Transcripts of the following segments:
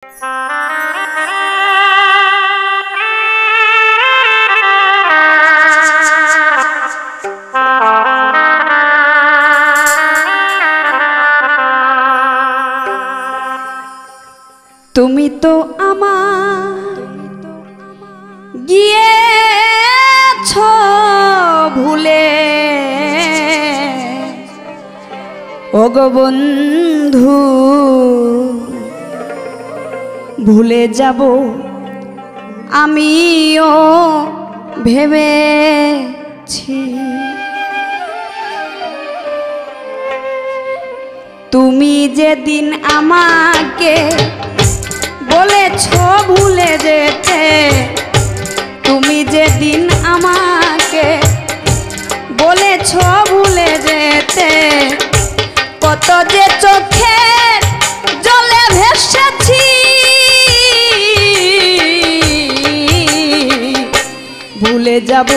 তুমি তো আমার গিয়েছ ভুলে ওগো বন্ধু, ভুলে যাব আমিও ভেবেছি। তুমি যেদিন আমাকে বলেছ ভুলে যেতে, তুমি যেদিন আমাকে বলেছ ভুলে যেতে, কত যে চোখের জলে ভেসেছি। ভুলে যাব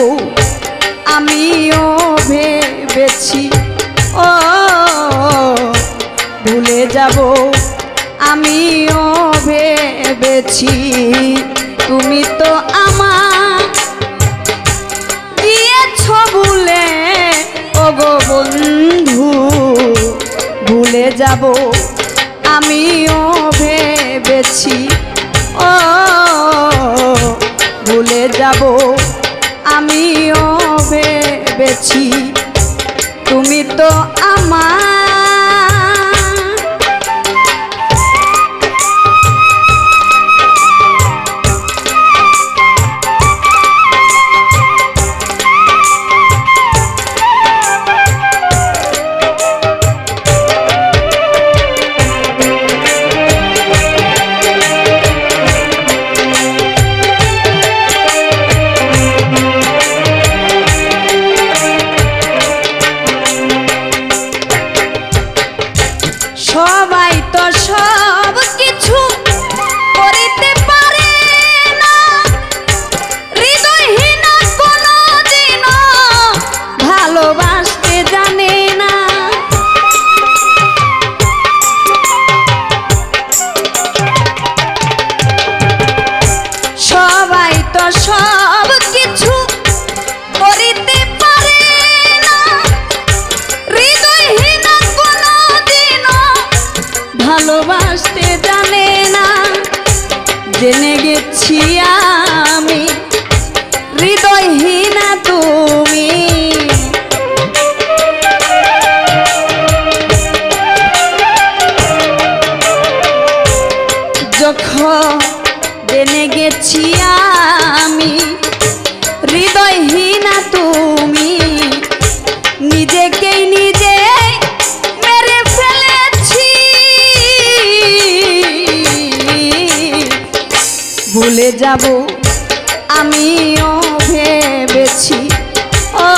আমিও ভেবেছি, ও ভুলে যাব আমিও ভেবেছি। তুমি তো আমার গিয়েছ ভুলে ওগো বন্ধু, ভুলে যাব আমিও ভেবেছি, ও ভুলে যাব আমিও ভেবেছি। তুমি তো আমার সবাই তো সব কিছু করিতে পারে না, হৃদয়হীন কোনদিনও ভালোবাসতে জানে না। সবাই তো সব কিছু করিতে পারে না, হৃদয়হীন ভালোবাসতে জানে না। জেনে গেছি আমি হৃদয়হীনা তুমি, যখন জেনে গেছি আমি হৃদয়হীনা তুমি, নিজেকেই নিজে মেরে ফেলেছি। ভুলে যাব আমিও ভেবেছি, ও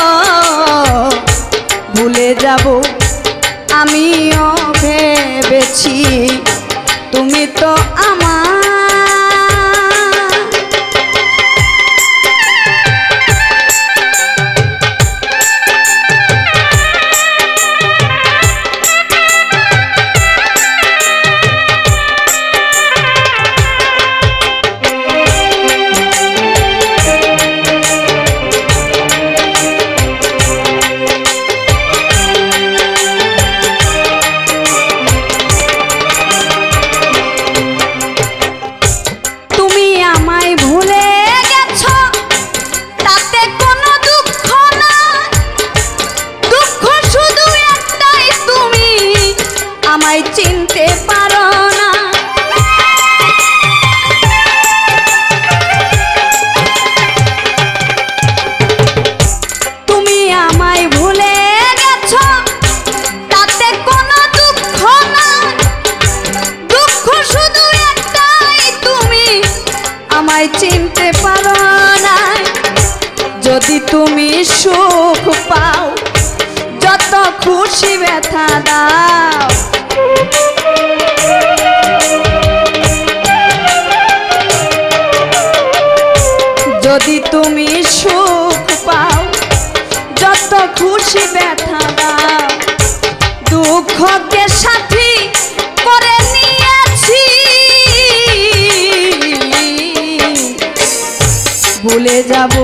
ভুলে যাব আমিও ভেবেছি। তুমি তো আমার চিনতে পারো না। তুমি আমায় ভুলে গেছো তাতে কোনো দুঃখ না, দুঃখ শুধু একটাই তুমি আমায় চিনতে পারো না। যদি তুমি সুখ পাও যত খুশি ব্যথা দাও, যদি তুমি সুখ পাও যত খুশি ব্যথা দাও, দুঃখকে সাথী করে নিয়েছি। ভুলে যাব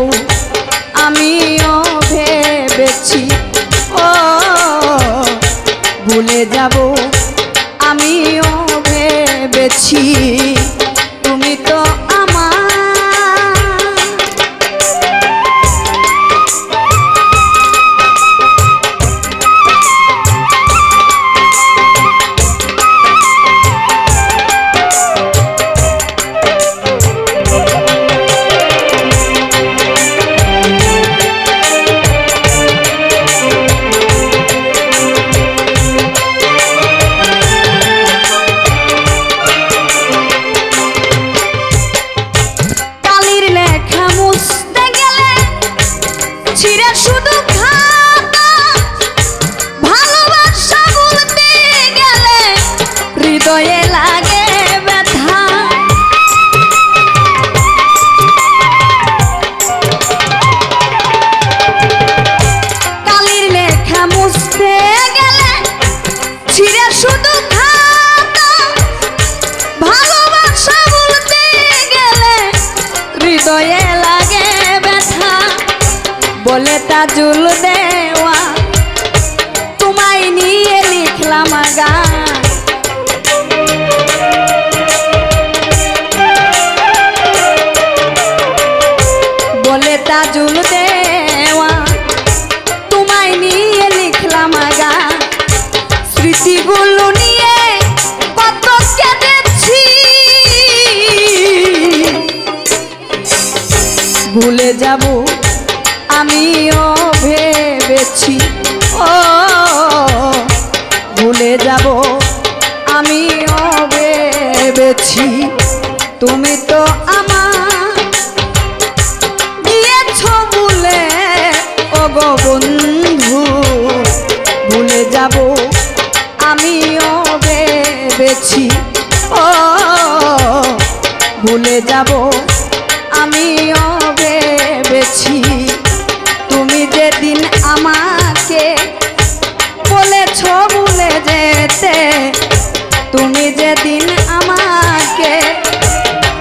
আমিও ভেবেছি, ও ভুলে যাব আমিও ভেবেছি, তুমি তো আমার। শুধু খাতা ভালোবাসা বলতে গেলে হৃদয়ে লাগে ব্যথা, কালির লেখা মুছতে গেলে ছিঁড়ে শুধু খাতা ভালোবাসা বলতে গেলে হৃদয়ে লাগে ব্যথা, বলে তাজুল দেওয়া তোমায় নিয়ে লিখলাম গান, বলে তাজুল দেওয়া তোমায় নিয়ে লিখলাম গান, স্মৃতিগুলো নিয়ে কত কেঁদেছি, ভুলে যাব আমিও ভেবেছি, ও ভুলে যাব আমিও ভেবেছি, তুমি তো আমার দিয়েছ ভুলে, ও গো বন্ধু ভুলে যাব আমিও ভেবেছি, ও ভুলে যাব আমিও ভেবেছি, তুমি যেদিন আমাকে বলেছ ভুলে যেতে, তুমি যেদিন আমাকে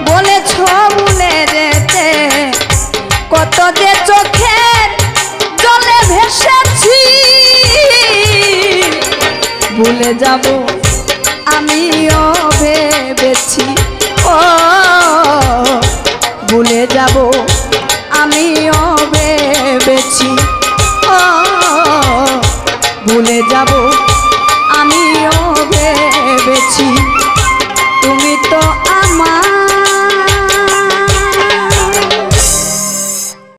বলেছ ভুলে যেতে, কত যে চোখের জলে ভেসেছি, ভুলে যাব আমিও